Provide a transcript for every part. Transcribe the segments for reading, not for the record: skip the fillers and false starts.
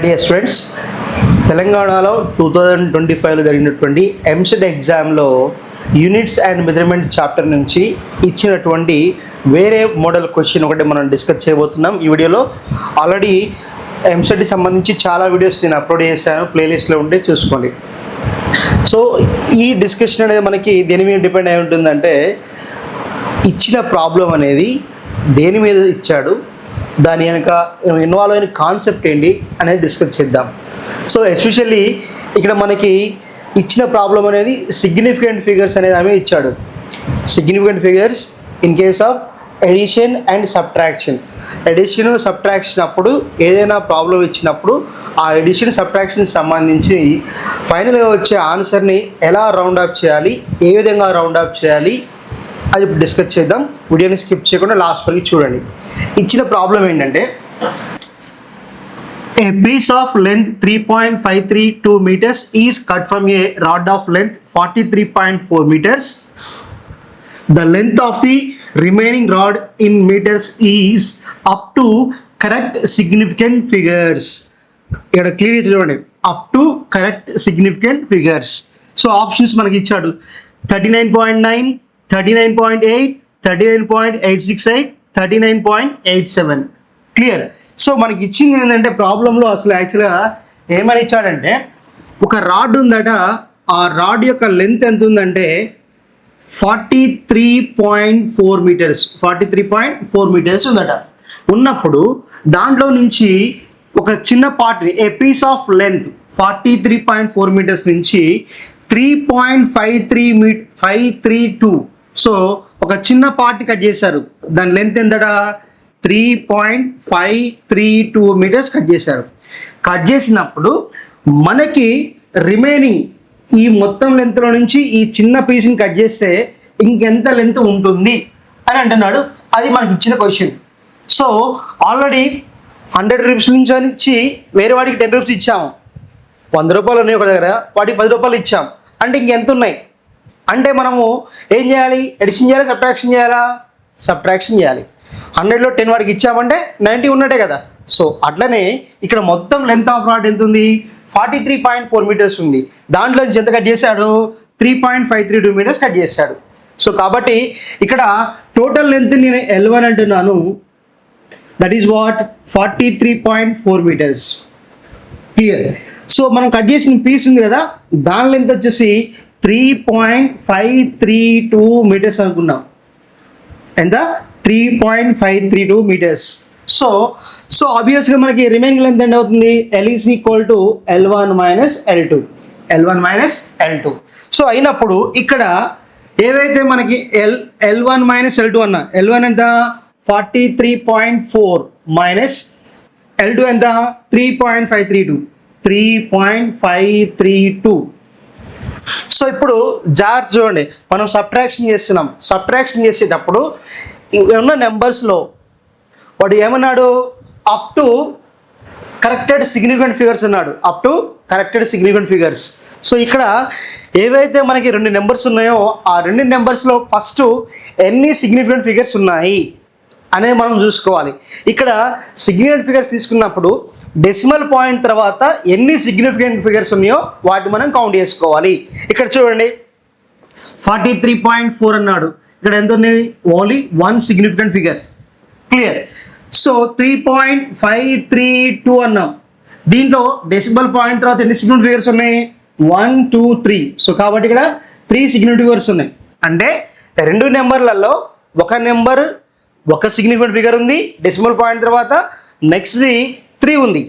Dear students, తెలంగాణలో 2025లో జరిగినటువంటి ఎంసెట్ ఎగ్జామ్లో యూనిట్స్ అండ్ మెజర్మెంట్ చాప్టర్ నుంచి ఇచ్చినటువంటి వేరే మోడల్ క్వశ్చన్ ఒకటి మనం డిస్కస్ చేయబోతున్నాం. ఈ వీడియోలో ఆల్రెడీ ఎంసెట్కి సంబంధించి చాలా వీడియోస్ నేను అప్లోడ్ చేశాను, ప్లేలిస్ట్లో ఉంటే చూసుకోండి. సో ఈ డిస్కషన్ అనేది మనకి దేని మీద డిపెండ్ అయి ఉంటుందంటే, ఇచ్చిన ప్రాబ్లం అనేది దేని మీద ఇచ్చాడు, దాని వెనక ఇన్వాల్వ్ అయిన కాన్సెప్ట్ ఏంటి అనేది డిస్కస్ చేద్దాం. సో ఎస్పెషల్లీ ఇక్కడ మనకి ఇచ్చిన ప్రాబ్లం అనేది సిగ్నిఫికెంట్ ఫిగర్స్ అనేది ఆమె ఇచ్చాడు. Significant figures in case of addition and subtraction. Addition subtraction అప్పుడు ఏదైనా ప్రాబ్లం ఇచ్చినప్పుడు ఆ ఎడిషన్ సబ్ట్రాక్షన్ సంబంధించి ఫైనల్గా వచ్చే ఆన్సర్ని ఎలా రౌండ్ అప్ చేయాలి, ఏ విధంగా రౌండ్ అప్ చేయాలి అది డిస్కస్ చేద్దాం. వీడియోని స్కిప్ చేయకుండా లాస్ట్ వరకు చూడండి. ఇచ్చిన ప్రాబ్లం ఏంటంటే, a piece of length 3.532 meters is cut from a rod of length 43.4 meters. The length of the remaining rod in meters is up to correct significant figures. ఇక్కడ clear చూడండి, up to correct significant figures. So options మనకి ఇచ్చాడు 39.9, 39.8, 39.868, 39.87. Clear. So మనకి ఇచ్చింది ఏంటంటే, ప్రాబ్లంలో అసలు యాక్చువల్గా ఏమని ఇచ్చాడంటే, ఒక రాడ్ ఉందట, ఆ రాడ్ యొక్క లెంత్ ఎంత ఉందంటే 43.4 meters. 43.4 meters ఉందట. ఉన్నప్పుడు దాంట్లో నుంచి ఒక చిన్న పార్ట్ని, ఏ పీస్ ఆఫ్ లెంత్ 43.4 meters నుంచి 3.532, సో ఒక చిన్న పార్ట్ కట్ చేశారు. దాని లెంత్ ఎంతట 3.532 meters కట్ చేశారు. కట్ చేసినప్పుడు మనకి రిమైనింగ్ ఈ మొత్తం లెంత్లో నుంచి ఈ చిన్న పీస్ని కట్ చేస్తే ఇంకెంత లెంత్ ఉంటుంది అని అంటున్నాడు. అది మనకి ఇచ్చిన క్వశ్చన్. సో ఆల్రెడీ 100 రూపీస్ నుంచి ఇచ్చి వేరే వాడికి 10 రూపీస్ ఇచ్చాము. 100 రూపాయలు ఉన్నాయి ఒక దగ్గర, వాటికి 10 రూపాయలు ఇచ్చాం. అంటే ఇంకెంత ఉన్నాయి అంటే మనము ఏం చేయాలి? ఎడిషన్ చేయాలి, సబ్ట్రాక్షన్ చేయాలా? సబ్ట్రాక్షన్ చేయాలి. 100లో 10 వాడికి ఇచ్చామంటే 90 ఉన్నట్టే కదా. సో అట్లనే ఇక్కడ మొత్తం లెంత్ ఆఫ్ రాడ్ ఎంత ఉంది? 43.4 meters ఉంది. దాంట్లో నుంచి ఎంత కట్ చేశాడు? 3.532 meters కట్ చేశాడు. సో కాబట్టి ఇక్కడ టోటల్ లెంత్ నేను L1 అంటున్నాను, that is what 43.4 meters. Clear. So మనం కట్ చేసిన పీస్ ఉంది కదా, దాని లెంత్ వచ్చేసి 3.532 meters అనుకున్నాం. ఎంత? 3.532 meters. సో ఆబ్వియస్గా మనకి రిమైనింగ్ లెంత్ ఎంత అవుతుంది? L is equal to L1 minus L2. L1 minus L2. So అయినప్పుడు ఇక్కడ ఏవైతే మనకి L1 మైనస్ L2 అన్నా, L1 ఎంత? 43.4 మైనస్ L2 ఎంత? 3.532. సో ఇప్పుడు జాగ్రత్త చూడండి, మనం సబ్ట్రాక్షన్ చేస్తున్నాం. సబ్ట్రాక్షన్ చేసేటప్పుడు ఉన్న నెంబర్స్లో వాడు ఏమన్నాడు? Up to corrected significant figures అన్నాడు. Up to corrected significant figures. So ఇక్కడ ఏవైతే మనకి 2 నెంబర్స్ ఉన్నాయో ఆ 2 నెంబర్స్లో ఫస్ట్ ఎన్ని సిగ్నిఫికెంట్ ఫిగర్స్ ఉన్నాయి అనేది మనం చూసుకోవాలి. ఇక్కడ సిగ్నిఫికెంట్ ఫిగర్స్ తీసుకున్నప్పుడు డెసిమల్ పాయింట్ తర్వాత ఎన్ని సిగ్నిఫికెంట్ ఫిగర్స్ ఉన్నాయో వాటిని మనం కౌంట్ చేసుకోవాలి. ఇక్కడ చూడండి 43.4 అన్నాడు, ఇక్కడ ఎంత ఉన్నాయి? Only 1 significant figure. Clear. So 3.532 అన్నాం, దీంట్లో డెసిమల్ పాయింట్ తర్వాత ఎన్ని సిగ్నిఫికెంట్ ఫిగర్స్ ఉన్నాయి? 1, 2, 3. సో కాబట్టి ఇక్కడ 3 సిగ్నిఫికెంట్ ఫిగర్స్ ఉన్నాయి. అంటే 2 నెంబర్లలో ఒక నెంబర్ ఒక సిగ్నిఫికెంట్ ఫిగర్ ఉంది, డెసిమల్ పాయింట్ తర్వాత నెక్స్ట్ది 3 ఉంది.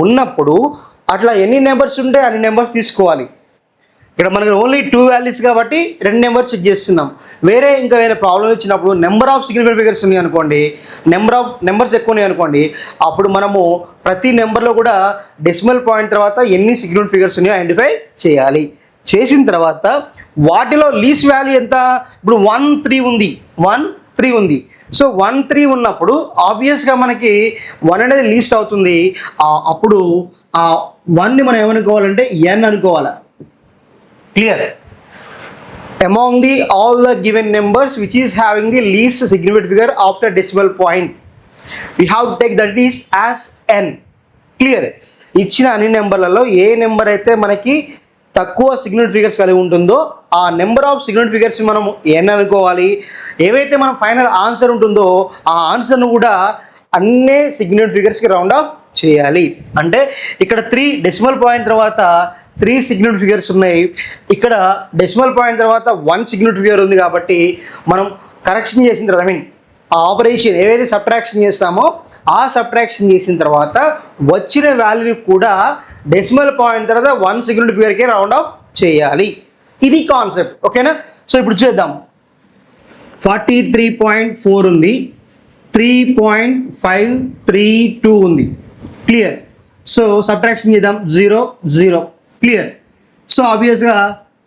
ఉన్నప్పుడు అట్లా ఎన్ని నెంబర్స్ ఉంటే అన్ని నెంబర్స్ తీసుకోవాలి. ఇక్కడ మనకి ఓన్లీ 2 వాల్యూస్ కాబట్టి 2 నెంబర్స్ చెక్ చేస్తున్నాం. వేరే ప్రాబ్లం ఇచ్చినప్పుడు నెంబర్ ఆఫ్ సిగ్నిఫికెంట్ ఫిగర్స్ ఉన్నాయి అనుకోండి, నెంబర్స్ ఎక్కువ ఉన్నాయి అనుకోండి, అప్పుడు మనము ప్రతి నెంబర్లో కూడా డెసిమల్ పాయింట్ తర్వాత ఎన్ని సిగ్నిఫికెంట్ ఫిగర్స్ ఉన్నాయో ఐడెంటిఫై చేయాలి. చేసిన తర్వాత వాటిలో లీస్ట్ వాల్యూ ఎంత? ఇప్పుడు 1, 3 ఉంది. 1, 3 ఉంది. సో 1, 3 ఉన్నప్పుడు ఆబ్వియస్గా మనకి 1 అనేది లీస్ట్ అవుతుంది. అప్పుడు ఆ 1ని మనం ఏమనుకోవాలంటే n అనుకోవాలి. Clear. Among all the given numbers which is having the least significant figure after decimal point, we have to take that is as n. Clear. ఇచ్చిన అన్ని నెంబర్లలో ఏ నెంబర్ అయితే మనకి తక్కువ సిగ్నిఫికెంట్ ఫిగర్స్ కలిగి ఉంటుందో ఆ నెంబర్ ఆఫ్ సిగ్నిఫికెంట్ ఫిగర్స్ మనం ఎన్ అనుకోవాలి. ఏవైతే మన ఫైనల్ ఆన్సర్ ఉంటుందో ఆ ఆన్సర్ను కూడా అన్నే సిగ్నిఫికెంట్ ఫిగర్స్కి రౌండ్ ఆఫ్ చేయాలి. అంటే ఇక్కడ 3 డెసిమల్ పాయింట్ తర్వాత 3 సిగ్నిఫికెంట్ ఫిగర్స్ ఉన్నాయి, ఇక్కడ డెసిమల్ పాయింట్ తర్వాత 1 సిగ్నిఫికెంట్ ఫిగర్ ఉంది. కాబట్టి మనం కరెక్షన్ చేసిన తర్వాత ఆ ఆపరేషన్ ఏవైతే సబ్ట్రాక్షన్ చేస్తామో ఆ సబ్ట్రాక్షన్ చేసిన తర్వాత వచ్చిన వాల్యూని కూడా డెసిమల్ పాయింట్ తర్వాత 1 సిగ్నిఫికెంట్ ఫిగర్కి రౌండ్ ఆఫ్ చేయాలి. ఇది కాన్సెప్ట్. ఓకేనా? సో ఇప్పుడు చూద్దాం. 43.4 ఉంది, 3.532 ఉంది. క్లియర్? సో సబ్ట్రాక్షన్ చేద్దాం. 0 0. క్లియర్? సో ఆబ్వియస్గా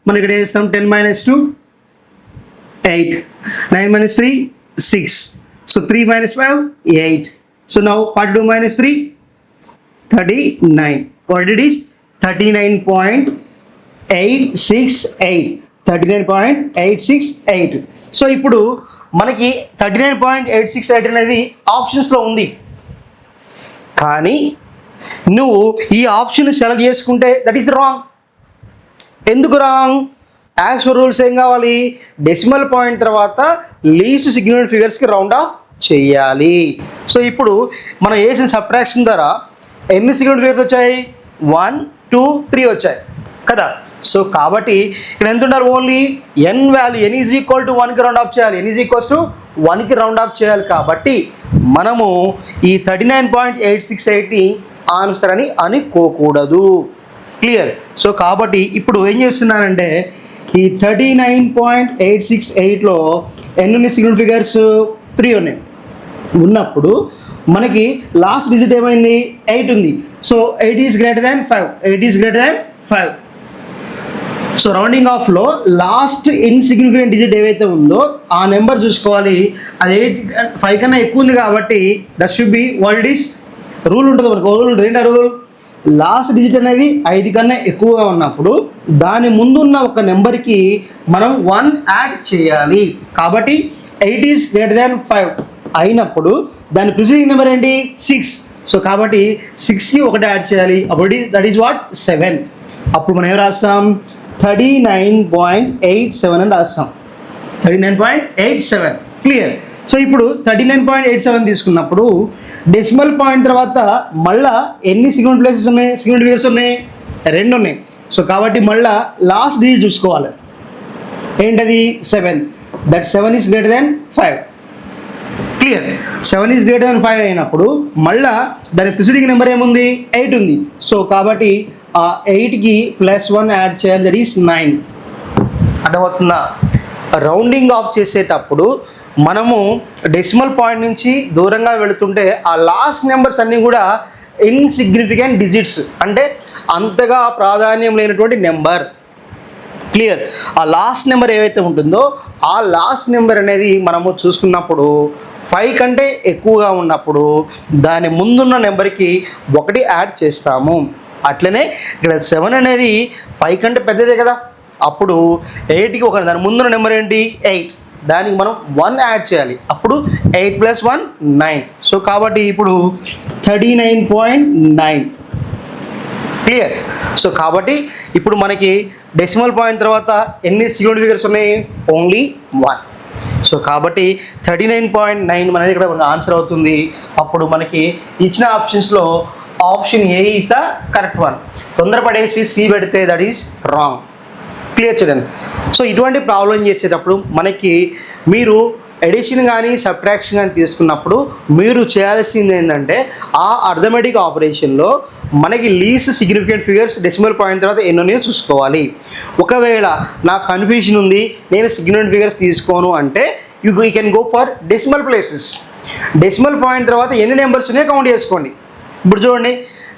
మనం ఇక్కడ చేస్తాం 10 - 2 8, 9 - 3 6. So 3 - 5 8. So now 42 - 3 39. What it is? 39.868. 39.868. So ఇప్పుడు మనకి 39.868 అనేది ఆప్షన్స్లో ఉంది, కానీ నువ్వు ఈ ఆప్షన్ సెలెక్ట్ చేసుకుంటే దట్ ఈస్ రాంగ్. ఎందుకు రాంగ్? యాజ్ పర్ రూల్స్ ఏం కావాలి? డెసిమల్ పాయింట్ తర్వాత లీస్ట్ సిగ్నిఫికెంట్ ఫిగర్స్కి రౌండ్ ఆఫ్ చేయాలి. సో ఇప్పుడు మనం వేసిన సబ్ట్రాక్షన్ ద్వారా ఎన్ని సిగ్నిఫికెంట్ ఫిగర్స్ వచ్చాయి? 1 2 3 వచ్చాయి కదా. సో కాబట్టి ఇక్కడ ఎంత ఉండాలి? Only n value n is equal to 1కి రౌండ్ ఆఫ్ చేయాలి. ఎన్ ఈజ్ ఈక్వల్స్ టు 1కి రౌండ్ ఆఫ్ చేయాలి. కాబట్టి మనము ఈ 39.868ని ఆన్సర్ అని అనుకోకూడదు. క్లియర్? సో కాబట్టి ఇప్పుడు ఏం చేస్తున్నానంటే ఈ 39.868లో ఎన్ని సిగ్నిఫికెంట్ ఫిగర్స్? 3 ఉన్నాయి. ఉన్నప్పుడు మనకి లాస్ట్ డిజిట్ ఏమైంది? 8 ఉంది. So 8 is greater than 5. 8 is greater than 5. So rounding ఆఫ్లో లాస్ట్ ఇన్సిగ్నిఫికెంట్ డిజిట్ ఏవైతే ఉందో ఆ నెంబర్ చూసుకోవాలి. అది 5 కన్నా ఎక్కువ ఉంది కాబట్టి that should be what it is. Rule ఉంటుంది మనకు, రూల్ ఉంటుంది. ఏంటి రూల్? లాస్ట్ డిజిట్ అనేది 5 కన్నా ఎక్కువగా ఉన్నప్పుడు దాని ముందున్న ఒక నెంబర్కి మనం 1 యాడ్ చేయాలి. కాబట్టి 8 ఈజ్ గ్రేటర్ దాన్ 5 అయినప్పుడు దాని ప్రిసీడింగ్ నెంబర్ ఏంటి? 6. సో కాబట్టి 6కి 1 యాడ్ చేయాలి. అప్పుడు దట్ ఈస్ వాట్? 7. అప్పుడు మనం ఏం రాస్తాం? 39.87 అని రాస్తాం. 39.87. క్లియర్? సో ఇప్పుడు 39.87 తీసుకున్నప్పుడు డెసిమల్ పాయింట్ తర్వాత మళ్ళా ఎన్ని సిగ్నిఫికెంట్ ప్లేసెస్ ఉన్నాయి? సిగ్నిఫికెంట్ ఫిగర్స్ ఉన్నాయి? 2 ఉన్నాయి. సో కాబట్టి మళ్ళా లాస్ట్ డిజిట్ చూసుకోవాలి. ఏంటది? 7. That 7 is greater than 5. Clear? 7 is greater than 5 అయినప్పుడు మళ్ళా దాని ప్రిసీడింగ్ నెంబర్ ఏముంది? 8 ఉంది. సో కాబట్టి ఆ 8కి +1 యాడ్ చేయాలి. That is 9. అర్థమవుతుందా? రౌండింగ్ ఆఫ్ చేసేటప్పుడు మనము డెసిమల్ పాయింట్ నుంచి దూరంగా వెళుతుంటే ఆ లాస్ట్ నెంబర్స్ అన్నీ కూడా ఇన్సిగ్నిఫికెంట్ డిజిట్స్, అంటే అంతగా ప్రాధాన్యం లేనటువంటి నెంబర్. క్లియర్? ఆ లాస్ట్ నెంబర్ ఏవైతే ఉంటుందో ఆ లాస్ట్ నెంబర్ అనేది మనము చూసుకున్నప్పుడు 5 కంటే ఎక్కువగా ఉన్నప్పుడు దాని ముందున్న నెంబర్కి 1 యాడ్ చేస్తాము. అట్లనే ఇక్కడ 7 అనేది 5 కంటే పెద్దదే కదా. అప్పుడు 8కి 1, దాని ముందున్న నెంబర్ ఏంటి? 8. దానికి మనం 1 యాడ్ చేయాలి. అప్పుడు 8 + 1 9. సో కాబట్టి ఇప్పుడు 39.9. క్లియర్? సో కాబట్టి ఇప్పుడు మనకి డెసిమల్ పాయింట్ తర్వాత ఎన్ని సిగ్నిఫికెంట్ ఫిగర్స్ ఉన్నాయి? ఓన్లీ 1. సో కాబట్టి 39.9 అనేది ఇక్కడ ఆన్సర్ అవుతుంది. అప్పుడు మనకి ఇచ్చిన ఆప్షన్స్లో option A is the correct one. తొందరపడేసి సి పెడితే దట్ ఈస్ రాంగ్. క్లియర్ చూడండి. సో ఇటువంటి ప్రాబ్లం చేసేటప్పుడు మనకి మీరు ఎడిషన్ కానీ సబ్ట్రాక్షన్ కానీ తీసుకున్నప్పుడు మీరు చేయాల్సింది ఏంటంటే ఆ అర్థమెటిక్ ఆపరేషన్లో మనకి least significant figures decimal point తర్వాత ఎన్నో చూసుకోవాలి. ఒకవేళ నాకు కన్ఫ్యూజన్ ఉంది, నేను సిగ్నిఫికెంట్ ఫిగర్స్ తీసుకోను అంటే you can go for decimal places. Decimal point తర్వాత ఎన్ని నెంబర్స్ ఉన్నాయో కౌంట్ చేసుకోండి. ఇప్పుడు చూడండి,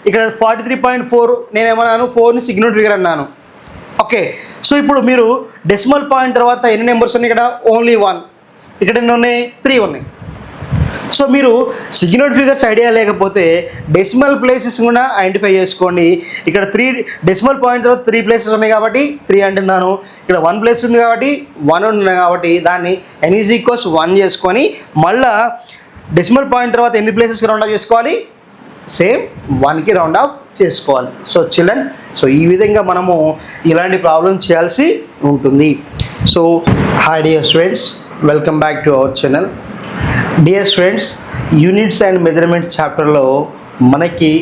ఇక్కడ 43.4 నేనేమన్నాను? 4ని సిగ్నిఫికెంట్ ఫిగర్ అన్నాను. ఓకే. సో ఇప్పుడు మీరు డెసిమల్ పాయింట్ తర్వాత ఎన్ని నెంబర్స్ ఉన్నాయి? ఇక్కడ ఓన్లీ 1. ఇక్కడ ఎన్ని ఉన్నాయి? 3 ఉన్నాయి. సో మీరు సిగ్నిఫికెంట్ ఫిగర్స్ ఐడియా లేకపోతే డెసిమల్ ప్లేసెస్ కూడా ఐడెంటిఫై చేసుకోండి. ఇక్కడ 3 డెసిమల్ పాయింట్ తర్వాత 3 ప్లేసెస్ ఉన్నాయి కాబట్టి 3 అంటున్నాను. ఇక్కడ 1 ప్లేస్ ఉంది కాబట్టి 1 ఉన్నాయి కాబట్టి దాన్ని n = 1 చేసుకొని మళ్ళీ డెసిమల్ పాయింట్ తర్వాత ఎన్ని ప్లేసెస్ రౌండ్ ఆఫ్ చేసుకోవాలి? సేమ్ 1కి రౌండ్ ఆఫ్ చేసుకోవాలి. సో చిల్డ్రన్, సో ఈ విధంగా మనము ఇలాంటి ప్రాబ్లం చేయాల్సి ఉంటుంది. So hi dear students, welcome back to our channel. Dear students, units and measurements చాప్టర్లో మనకి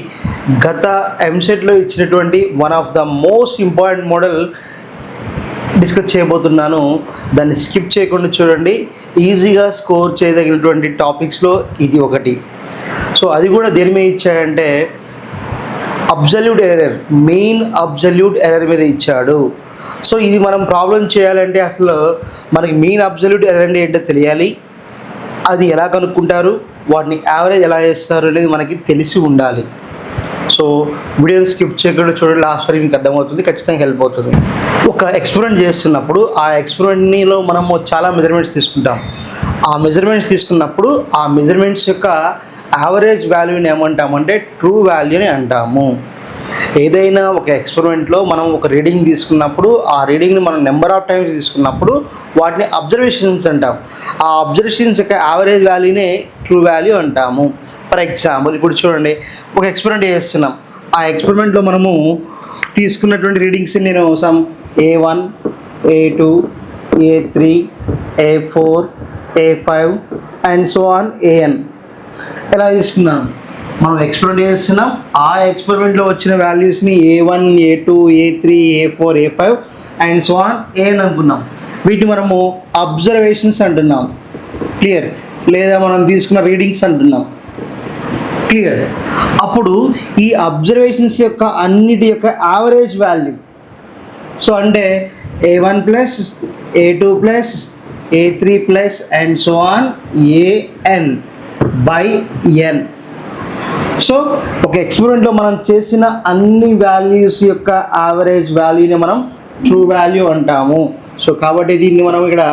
గత ఎంసెట్లో ఇచ్చినటువంటి one of the most important model discuss చేయబోతున్నాను. దాన్ని స్కిప్ చేయకుండా చూడండి. ఈజీగా స్కోర్ చేయదగినటువంటి టాపిక్స్లో ఇది ఒకటి. సో అది కూడా దేని మీద ఇచ్చాడంటే absolute error, main absolute error మీద ఇచ్చాడు. సో ఇది మనం ప్రాబ్లం చేయాలంటే అసలు మనకి మెయిన్ అబ్సల్యూట్ ఎర్రర్ అంటే ఏంటో తెలియాలి. అది ఎలా కనుక్కుంటారు, వాటిని యావరేజ్ ఎలా చేస్తారు అనేది మనకి తెలిసి ఉండాలి. సో వీడియోని స్కిప్ చేయకుండా చూడండి, లాస్ట్ వరకు మీకు అర్థమవుతుంది, ఖచ్చితంగా హెల్ప్ అవుతుంది. ఒక ఎక్స్పెరిమెంట్ చేస్తున్నప్పుడు ఆ ఎక్స్పెరిమెంట్లో మనము చాలా మెజర్మెంట్స్ తీసుకుంటాం. ఆ మెజర్మెంట్స్ తీసుకున్నప్పుడు ఆ మెజర్మెంట్స్ యొక్క యావరేజ్ వాల్యూని ఏమంటామంటే ట్రూ వాల్యూని అంటాము. ఏదైనా ఒక ఎక్స్పెరిమెంట్లో మనం ఒక రీడింగ్ తీసుకున్నప్పుడు ఆ రీడింగ్ని మనం నెంబర్ ఆఫ్ టైమ్స్ తీసుకున్నప్పుడు వాటిని అబ్జర్వేషన్స్ అంటాం. ఆ అబ్జర్వేషన్స్ యొక్క యావరేజ్ వాల్యూనే ట్రూ వాల్యూ అంటాము. ఫర్ ఎగ్జాంపుల్ ఇప్పుడు చూడండి, ఒక ఎక్స్పెరిమెంట్ చేస్తున్నాం. ఆ ఎక్స్పెరిమెంట్లో మనము తీసుకున్నటువంటి రీడింగ్స్ నేను some A1, A2, A3, A4, A5 and so on AN ఎలా తీసుకున్నాం. మనం ఎక్స్పెరిమెంట్ చేస్తున్నాం. ఆ ఎక్స్పెరిమెంట్లో వచ్చిన వాల్యూస్ని A1, A2, A3, A4, A5 and so on AN అనుకున్నాం. వీటిని మనము అబ్జర్వేషన్స్ అంటున్నాం. క్లియర్? లేదా మనం తీసుకున్న రీడింగ్స్ అంటున్నాం. క్లియర్? అప్పుడు ఈ అబ్జర్వేషన్స్ యొక్క అన్నిటి యొక్క యావరేజ్ వాల్యూ, సో అంటే A1 plus A2 plus A3 plus and so on AN by N. So ఒక ఎక్స్పెరిమెంట్లో మనం చేసిన అన్ని వాల్యూస్ యొక్క యావరేజ్ వాల్యూని మనం ట్రూ వాల్యూ అంటాము. సో కాబట్టి దీన్ని మనం ఇక్కడ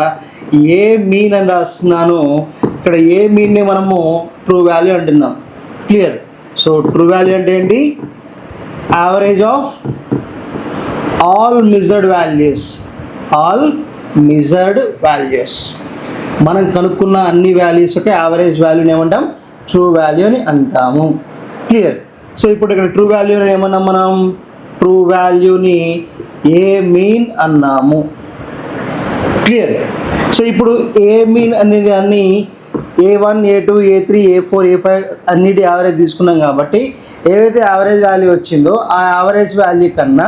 ఏ మీన్ అని రాస్తున్నాను, ఇక్కడ ఏ మీన్ని మనము ట్రూ వాల్యూ అంటున్నాం. క్లియర్? సో ట్రూ వాల్యూ అంటే ఏంటి? Average of all measured values, all measured values. మనం కనుక్కున్న అన్ని వాల్యూస్ యొక్క యావరేజ్ వాల్యూని ఏమంటాం? ట్రూ వాల్యూ అని అంటాము. క్లియర్? సో ఇప్పుడు ఇక్కడ ట్రూ వాల్యూని ఏమన్నాం మనం? ట్రూ వాల్యూని ఏ మీన్ అన్నాము. క్లియర్? సో ఇప్పుడు ఏ మీన్ అనేది అన్ని A1, A2, A3, A4, A5 అన్నిటి యావరేజ్ తీసుకున్నాం కాబట్టి ఏవైతే యావరేజ్ వాల్యూ వచ్చిందో ఆ యావరేజ్ వాల్యూ కన్నా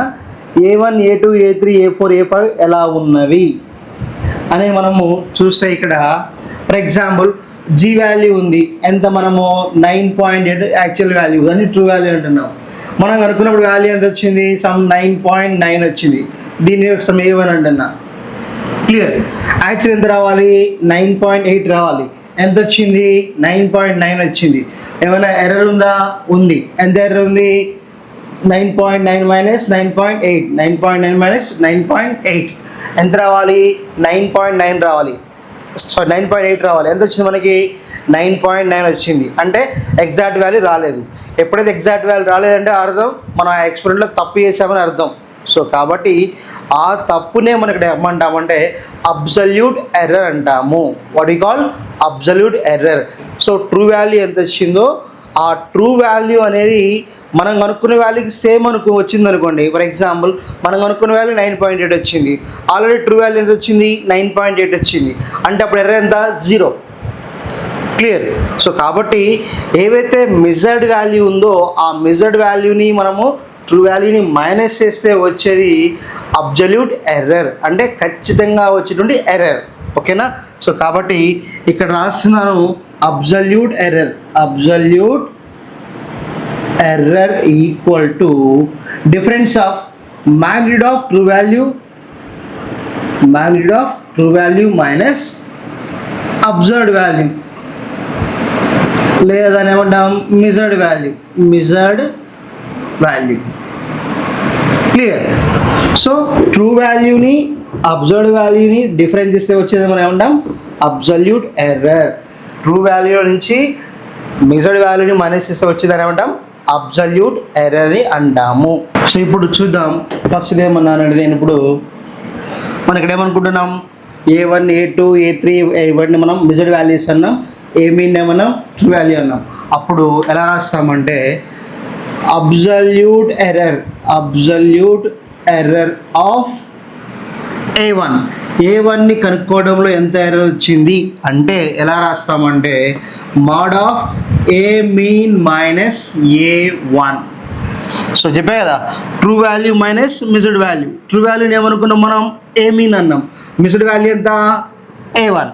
A1, A2, A3, A4, A5 ఎలా ఉన్నవి అని మనము చూస్తే ఇక్కడ ఫర్ ఎగ్జాంపుల్ G వాల్యూ ఉంది ఎంత, మనము 9.8 యాక్చువల్ వాల్యూ అని ట్రూ వాల్యూ అంటున్నాం. మనం అనుకున్నప్పుడు వాల్యూ ఎంత వచ్చింది? సమ్ 9.9 వచ్చింది. దీన్ని సమ్ A1 అంటున్నా. క్లియర్? యాక్చువల్ ఎంత రావాలి? 9.8 రావాలి. ఎంత వచ్చింది? 9.9 వచ్చింది. ఏమైనా ఎర్రర్ ఉందా? ఉంది. ఎంత ఎర్రర్ ఉంది? 9.9 మైనస్ 9.8, 9.9 మైనస్ 9.8 ఎంత రావాలి? 9.9 రావాలి. సో 9.8 రావాలి. ఎంత వచ్చింది మనకి? 9.9 వచ్చింది. అంటే ఎగ్జాక్ట్ వాల్యూ రాలేదు. ఎప్పుడైతే ఎగ్జాక్ట్ వాల్యూ రాలేదంటే అర్థం మనం ఆ ఎక్స్పెరిమెంట్లో తప్పు చేసామని అర్థం. సో కాబట్టి ఆ తప్పునే మనం ఇక్కడ ఏమంటామంటే అబ్సల్యూట్ ఎర్రర్ అంటాము. What you call? Absolute error. So true value ఎంత వచ్చిందో ఆ ట్రూ వాల్యూ అనేది మనం కనుక్కునే వాల్యూకి సేమ్ వచ్చింది అనుకోండి. ఫర్ ఎగ్జాంపుల్ మనం కనుక్కునే వాల్యూ 9.8 వచ్చింది. ఆల్రెడీ ట్రూ వాల్యూ ఎంత వచ్చింది? 9.8 వచ్చింది. అంటే అప్పుడు ఎర్రర్ ఎంత? 0. క్లియర్? సో కాబట్టి ఏవైతే మెజర్డ్ వాల్యూ ఉందో ఆ మెజర్డ్ వాల్యూని మనము ట్రూ వాల్యూని మైనస్ చేస్తే వచ్చేది అబ్సల్యూట్ ఎర్రర్, అంటే ఖచ్చితంగా వచ్చేటువంటి ఎర్రర్. ఓకేనా? సో కాబట్టి ఇక్కడ రాస్తున్నాను absolute error. Absolute error equal to difference of magnitude of true value, magnitude of true value minus observed value, లేదా దాన్ని ఏమంటాం? Measured value, measured value. Clear? So true వాల్యూని అబ్జర్వ్డ్ వాల్యూని డిఫరెన్స్ ఇస్తే వచ్చేది మనం ఏమంటాం? Absolute error. ట్రూ వాల్యూ నుంచి మెజర్డ్ వాల్యూని మైనస్ ఇస్తే వచ్చేదని ఏమంటాం? అబ్సల్యూట్ ఎర్రర్ అని అంటాము. సో ఇప్పుడు చూద్దాం. ఫస్ట్ ఏమన్నానండి నేను, ఇప్పుడు మనం ఇక్కడ ఏమనుకుంటున్నాం? A1, A2, A3 ఇవన్నీ మనం మెజర్డ్ వాల్యూస్ అన్నాం. ఏ మీన్ ఏమన్నాం? ట్రూ వాల్యూ అన్నాం. అప్పుడు ఎలా రాస్తామంటే అబ్సల్యూట్ ఎర్రర్ ఆఫ్ A1ని కనుక్కోవడంలో ఎంత ఎర్రర్ వచ్చింది అంటే ఎలా రాస్తామంటే mod of A mean minus A1. So చెప్పే కదా true value minus missed value. True వాల్యూని ఏమనుకున్నాం మనం A మీన్ అన్నాం, మిస్డ్ వాల్యూ ఎంత A1.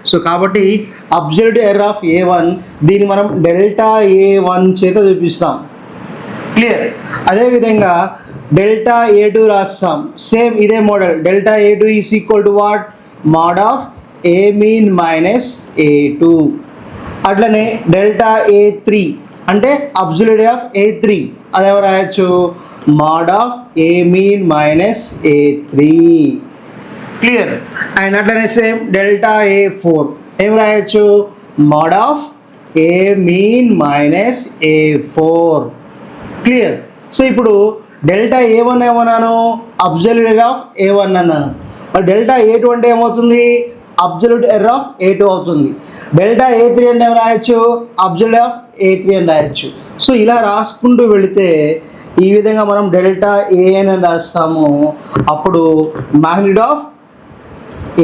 సో కాబట్టి అబ్సల్యూట్ ఎర్రర్ ఆఫ్ A1 దీన్ని మనం డెల్టా A1 చేత చూపిస్తాం. క్లియర్. అదేవిధంగా డెల్టా A2 రాస్తాం, సేమ్ ఇదే model. Delta A2 is equal to what mod of A mean minus A2. అట్లనే డెల్టా A3 అంటే అబ్సల్యూట్ ఆఫ్ A3 అదేమో రాయొచ్చు mod of A mean minus A3. Clear. And అట్లనే సేమ్ డెల్టా A4 ఏం రాయొచ్చు mod of A mean minus A4. Clear. So ఇప్పుడు delta A1 ఏమన్నాను absolute of A1 అన్నాను. మరి డెల్టా A2 అంటే ఏమవుతుంది అబ్సల్యూట్ ఎర్రర్ ఆఫ్ A2 అవుతుంది. డెల్టా A3 అంటే ఏం రాయొచ్చు అబ్సల్యూట్ ఆఫ్ A3 అని రాయొచ్చు. సో ఇలా రాసుకుంటూ వెళితే ఈ విధంగా మనం డెల్టా AN అని రాస్తాము. అప్పుడు magnitude of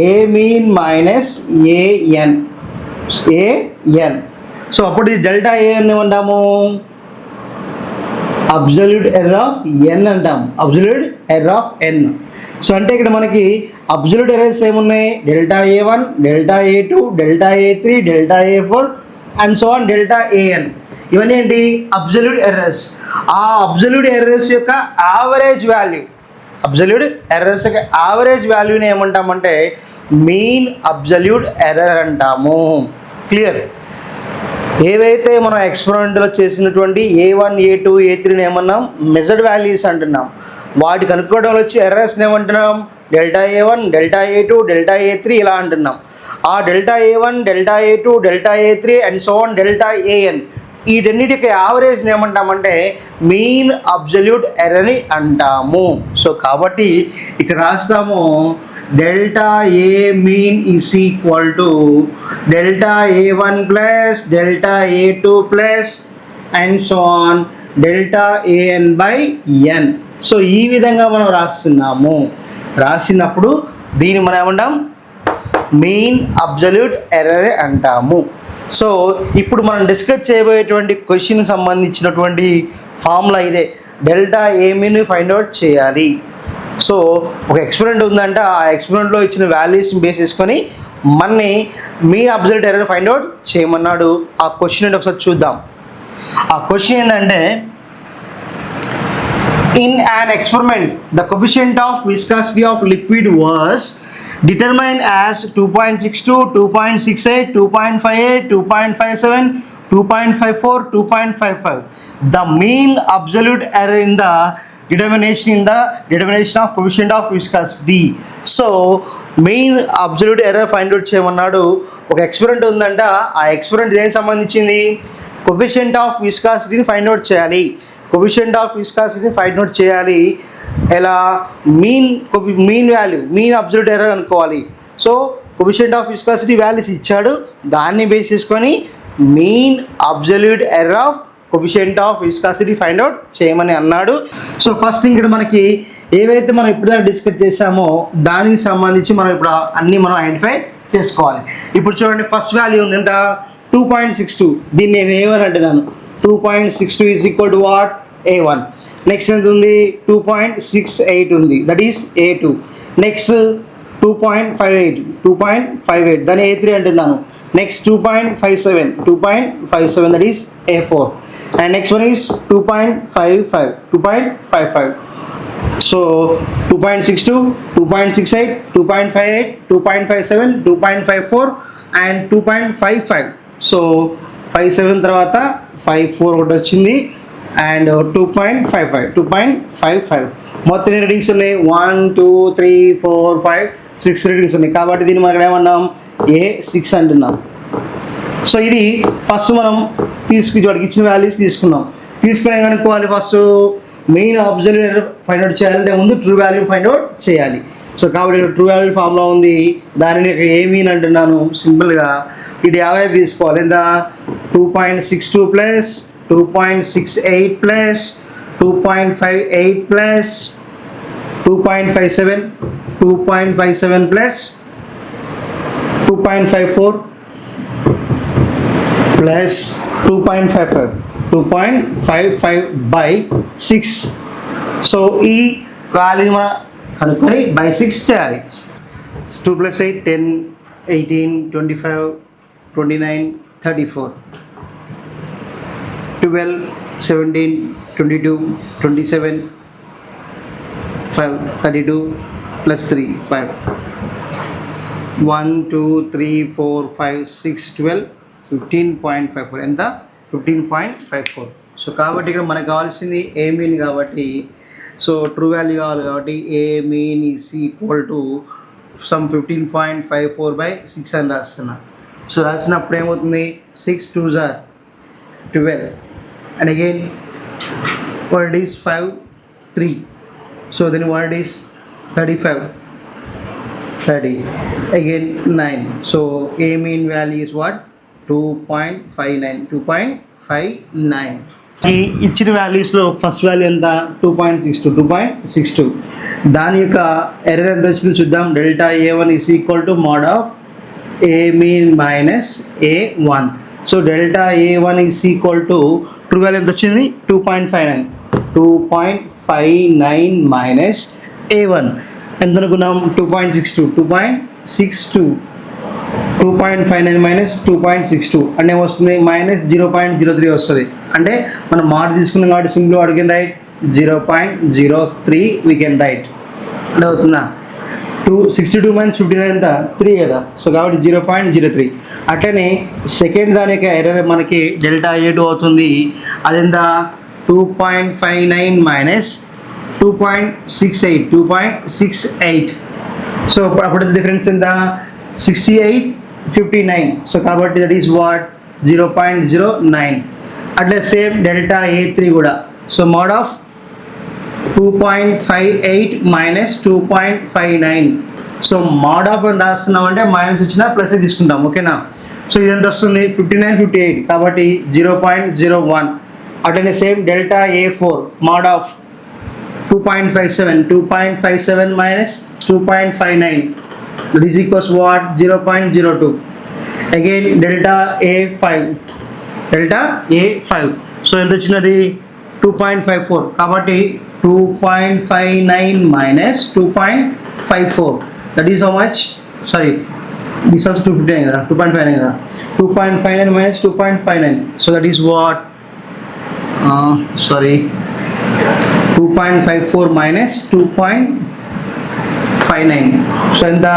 A mean minus AN. So అప్పుడు ఇది డెల్టా AN ఏమంటాము అబ్సల్యూట్ ఎర్రర్ ఆఫ్ N అంటాం. Absolute error of N. So అంటే ఇక్కడ మనకి అబ్సల్యూట్ ఎర్రర్స్ ఏమున్నాయి delta A1, delta A2, delta A3, delta A4 and so on delta AN. ఇవన్నీ ఏంటి అబ్సల్యూట్ ఎర్రర్స్. ఆ అబ్సల్యూట్ ఎర్రర్స్ యొక్క యావరేజ్ వాల్యూని ఏమంటామంటే మీన్ అబ్సల్యూట్ ఎర్రర్ అంటాము. క్లియర్. ఏవైతే మనం ఎక్స్పెరిమెంట్లో చేసినటువంటి A1, A2, A3ని ఏమన్నాం మెజర్డ్ వాల్యూస్ అంటున్నాం. వాటి కనుక్కోవడంలో వచ్చి ఎర్రర్స్ని ఏమంటున్నాం delta A1, delta A2, delta A3 ఇలా అంటున్నాం. ఆ delta A1, delta A2, delta A3 and so on delta AN వీటన్నిటికి యావరేజ్ని ఏమంటామంటే మీన్ అబ్సల్యూట్ ఎర్రర్ అని అంటాము. సో కాబట్టి ఇక్కడ రాస్తాము delta A mean is equal to delta A1 plus delta A2 plus and so on delta AN by N. So ఈ విధంగా మనం రాసినప్పుడు దీన్ని మనం ఏమంటాం మీన్ అబ్సల్యూట్ ఎర్రర్ అంటాము. సో ఇప్పుడు మనం డిస్కస్ చేయబోయేటువంటి క్వశ్చన్ సంబంధించినటువంటి ఫార్ములా ఇదే. Delta A mean find out చేయాలి. సో ఒక ఎక్స్పెరిమెంట్ ఉందంటే ఆ ఎక్స్పెరిమెంట్లో ఇచ్చిన వాల్యూస్ని బేస్ చేసుకొని మనని mean absolute error find out చేయమన్నాడు. ఆ క్వశ్చన్ ఏంటి ఒకసారి చూద్దాం. ఆ క్వశ్చన్ ఏంటంటే in an experiment the coefficient of viscosity of liquid was determined as 2.62, 2.68, 2.58, 2.57, 2.54, 2.55. The mean absolute error in the determination of coefficient of viscosity. So mean absolute error find out చేయమన్నాడు. ఒక experiment ఉందంట, ఆ experiment దేనికి సంబంధించింది coefficient of విస్కాసిటీని find out చేయాలి. Coefficient of విస్కాసిటీని find out చేయాలి ఎలా mean value mean absolute error అనుకోవాలి. So coefficient of viscosity values ఇచ్చాడు, దాన్ని బేస్ చేసుకొని mean absolute error of coefficient of viscosity find out చేయమని అన్నాడు. సో ఫస్ట్ ఇక్కడ మనకి ఏవైతే మనం ఇప్పటిదాకా డిస్కస్ చేసామో దానికి సంబంధించి మనం ఇప్పుడు అన్నీ మనం ఐడెంటిఫై చేసుకోవాలి. ఇప్పుడు చూడండి ఫస్ట్ వాల్యూ ఉంది ఎంత 2.62. దీన్ని నేను ఏమని అంటున్నాను 2.62 is equal to what A1. Next ఎంత ఉంది 2.68 ఉంది, దట్ ఈస్ A2. నెక్స్ట్ 2.58 దాన్ని A3 అంటున్నాను. Next 2.57 that is A4. And next one is 2.55. So 2.62, 2.68, 2.58, 2.57, 2.54 and 2.55. So 57 తర్వాత 54 ఒకటి వచ్చింది అండ్ 2.55 మొత్తం రీడింగ్స్ ఉన్నాయి 1 2 3 4 5 6 రీడింగ్స్ ఉన్నాయి. కాబట్టి దీన్ని మనం ఏమన్నాం A6 అంటున్నాం. సో ఇది ఫస్ట్ మనం వాడికి ఇచ్చిన వాల్యూస్ తీసుకునే కనుక్కోవాలి. First main absolute error find out చేయాలంటే ముందు ట్రూ వాల్యూ ఫైండ్ అవుట్ చేయాలి. సో కాబట్టి ఇక్కడ ట్రూ వాల్యూ ఫార్ములా ఉంది, దానిని ఇక్కడ ఏ మీన్ అంటున్నాను సింపుల్గా. ఇది యావరేజ్ తీసుకోవాలి ఎంత 2.62 plus 2.68 plus 2.58 plus 2.57, 2.57 plus 2.54 plus 2.55 by 6. So ఈ వాల్యూ మనం కనుక్కొని బై 6 చేయాలి. 2 plus 8 10 18 25 29 34 12 17 22 27 5 32 plus 3 5 1 2 3 4 5 6 12 15.54 ఎంత 15.54. సో కాబట్టి ఇక్కడ మనకు కావాల్సింది ఏ మీన్ కాబట్టి సో ట్రూ వాల్యూ కావాలి కాబట్టి a mean is equal to sum 15.54 by 6 అని రాస్తున్నా. సో రాసినప్పుడు ఏమవుతుంది 6 2s are 12 and again word is 5 3, so then word is 35 30 again 9. So a mean value is what 2.59. ఈ ఇచ్చిన వాల్యూస్లో ఫస్ట్ వాల్యూ ఎంత 2.62 దాని యొక్క ఎర్రర్ ఎంత వచ్చిందో చూద్దాం. Delta A1 is equal to mode of A mean minus A1. So delta A1 is equal to true value ఎంత వచ్చింది 2.59 మైనస్ A1 ఎంత అనుకున్నాం 2.62 2.59 మైనస్ 2.62 అంటే ఏమొస్తుంది మైనస్ 0.03 వస్తుంది. అంటే మనం మాట తీసుకున్నాం కాబట్టి simple what can write 0.03 we can write అంటే అవుతుందా 262 మైనస్ 59 ఎంత 3 కదా. సో కాబట్టి 0.03. అట్లనే సెకండ్ దాని యొక్క ఎర్రర్ మనకి డెల్టా A2 అవుతుంది. అదెంత 2.59 మైనస్ 2.68. సో అప్పుడు డిఫరెన్స్ ఎంత 68 59. సో కాబట్టి దట్ ఈస్ వాట్ 0.09. అట్లా సేమ్ డెల్టా A3 కూడా. So mode of 2.58 minus 2.59. So mode of అని రాస్తున్నాం అంటే మైనస్ వచ్చినా ప్లస్ తీసుకుంటాం ఓకేనా. సో ఇదంతా వస్తుంది 59 58 కాబట్టి 0.01. అట్లనే same delta A4 mode of 2.57 minus 2.59 that is equals what 0.02. again delta A5 so ఎంత వచ్చినది 2.54 కాబట్టి 2.59 minus 2.54 that is how much sorry this also 2.59 కదా 2.59 కదా 2.59 minus 2.59 so that is what 2.54 minus 2.59 so ఎంత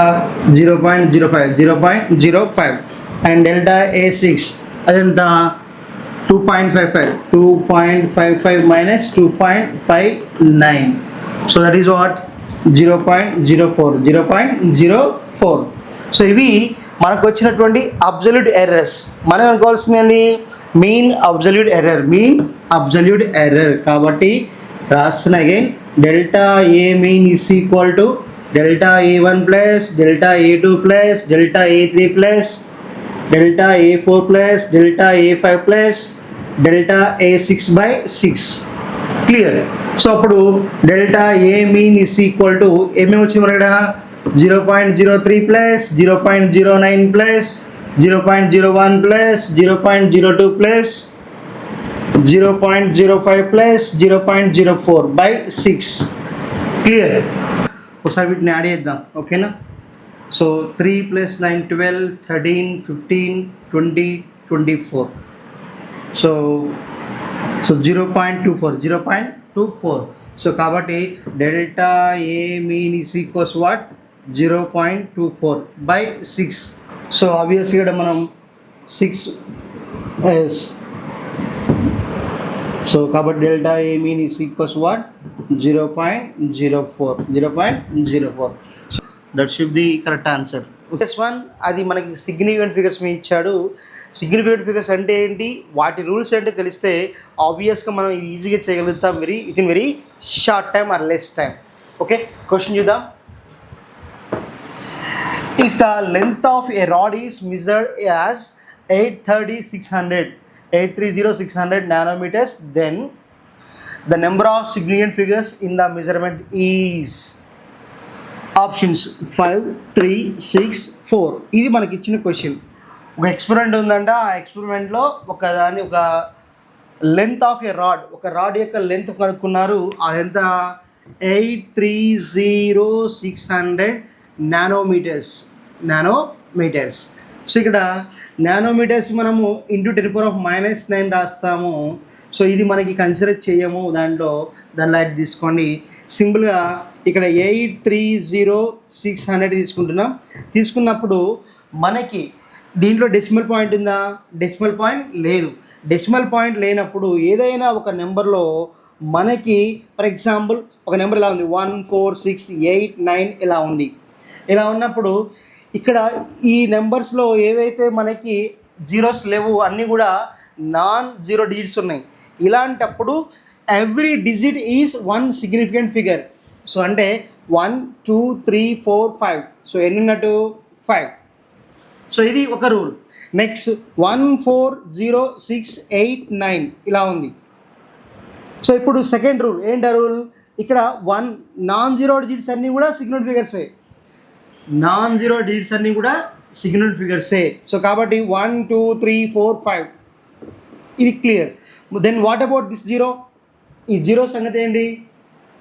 0.05 and delta A6 అదెంత 2.55 minus 2.59 so that is what 0.04. So ఇవి మనకు వచ్చినటువంటి అబ్సల్యూట్ ఎర్రర్స్. మనం అనుకోవాల్సింది మీన్ అబ్సల్యూట్ ఎర్రర్ కాబట్టి రాస్తున్న again delta A mean is equal to delta A1 plus delta A2 plus delta A3 plus delta A4 plus delta A5 plus delta A6 by 6 clear. So అప్పుడు delta A mean is equal to ఏమేమి వచ్చింది మన ఇక్కడ 0.03 plus 0.09 plus 0.01 plus 0.02 plus 0.05 plus 0.04 by 6 clear. ఒకసారి వీటిని add చేద్దాం ఓకేనా. So 3 plus 9 12 13 15 20 24 so 0.24 so కాబట్టి delta A mean is equals what 0.24 by 6. So ఆబ్వియస్గా ఇక్కడ మనం 6 సో కాబట్టి delta A mean is equals what 0.04. So that should B correct answer. Plus 1 అది మనకి సిగ్నిఫికెంట్ ఫిగర్స్ మీ ఇచ్చాడు. సిగ్నిఫికెంట్ ఫిగర్స్ అంటే ఏంటి, వాటి రూల్స్ అంటే తెలిస్తే ఆబ్వియస్గా మనం ఈజీగా చేయగలుగుతాం with in very short time or less time. Okay question చూద్దాం. If the length of a rod is measured as 830 600 830 600 nanometers, then the number of significant figures in the measurement is options 5 3 6 4. ఇది మనకి ఇచ్చిన question. ఒక experiment ఉందంట. ఆ ఎక్స్పెరిమెంట్లో ఒక length of a rod, ఒక rod యొక్క లెంత్ కనుక్కున్నారు. అదెంత 830 600 నానోమీటర్స్. సో ఇక్కడ నానోమీటర్స్ మనము ఇంటూ 10⁻⁻9 రాస్తాము. సో ఇది మనకి కన్సిడర్ చేయము దాంట్లో. దాని లైట్ తీసుకోండి. సింపుల్గా ఇక్కడ 830 600 తీసుకుంటున్నాం. తీసుకున్నప్పుడు మనకి దీంట్లో డెసిమల్ పాయింట్ ఉందా? డెసిమల్ పాయింట్ లేదు. డెసిమల్ పాయింట్ లేనప్పుడు ఏదైనా ఒక నెంబర్లో మనకి ఫర్ ఎగ్జాంపుల్ ఒక నెంబర్ ఇలా ఉంది 1 4 6 8 9 ఇలా ఉంది. ఇలా ఉన్నప్పుడు ఇక్కడ ఈ నెంబర్స్లో ఏవైతే మనకి జీరోస్ లేవు అన్నీ కూడా నాన్ జీరో డిజిట్స్ ఉన్నాయి. ఇలాంటప్పుడు every digit is one significant figure. So అంటే 1 2 3 4 5. సో ఎన్ని ఉన్నట్టు 5. సో ఇది ఒక రూల్. నెక్స్ట్ 1 4 0 6 8 9 ఇలా ఉంది. సో ఇప్పుడు సెకండ్ రూల్ ఏంటి? రూల్ ఇక్కడ 1 నాన్ జీరో డిజిట్స్ అన్నీ కూడా సిగ్నిఫికెంట్ ఫిగర్సే. నాన్ జీరో డిజిట్స్ అన్నీ కూడా సిగ్నిఫికెంట్ ఫిగర్సే. సో కాబట్టి 1 2 3 4 5 ఇది క్లియర్. Then what about this zero? ఈ జీరో సంగతి ఏంటి?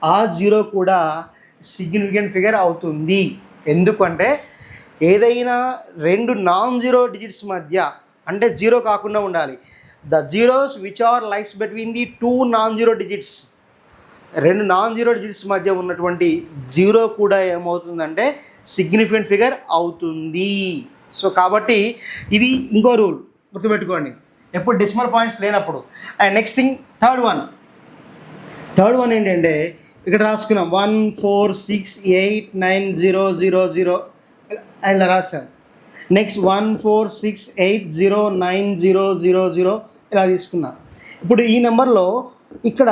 ఆ జీరో కూడా సిగ్నిఫికెంట్ ఫిగర్ అవుతుంది. ఎందుకంటే ఏదైనా రెండు నాన్ జీరో డిజిట్స్ మధ్య, అంటే జీరో కాకుండా ఉండాలి, the zeros which are lies between the two non zero digits, రెండు నాన్ జీరో డిజిట్స్ మధ్య ఉన్నటువంటి జీరో కూడా ఏమవుతుందంటే సిగ్నిఫికెంట్ ఫిగర్ అవుతుంది. సో కాబట్టి ఇది ఇంకో రూల్ గుర్తుపెట్టుకోండి ఎప్పుడు డెసిమల్ పాయింట్స్ లేనప్పుడు. And next thing third one ఏంటంటే ఇక్కడ రాసుకున్నాం 1 4 6 8 9 0 0 0 ఇలా రాశాను. నెక్స్ట్ 1 4 6 8 0 9 0 0 0 ఇలా తీసుకున్నా. ఇప్పుడు ఈ నెంబర్లో ఇక్కడ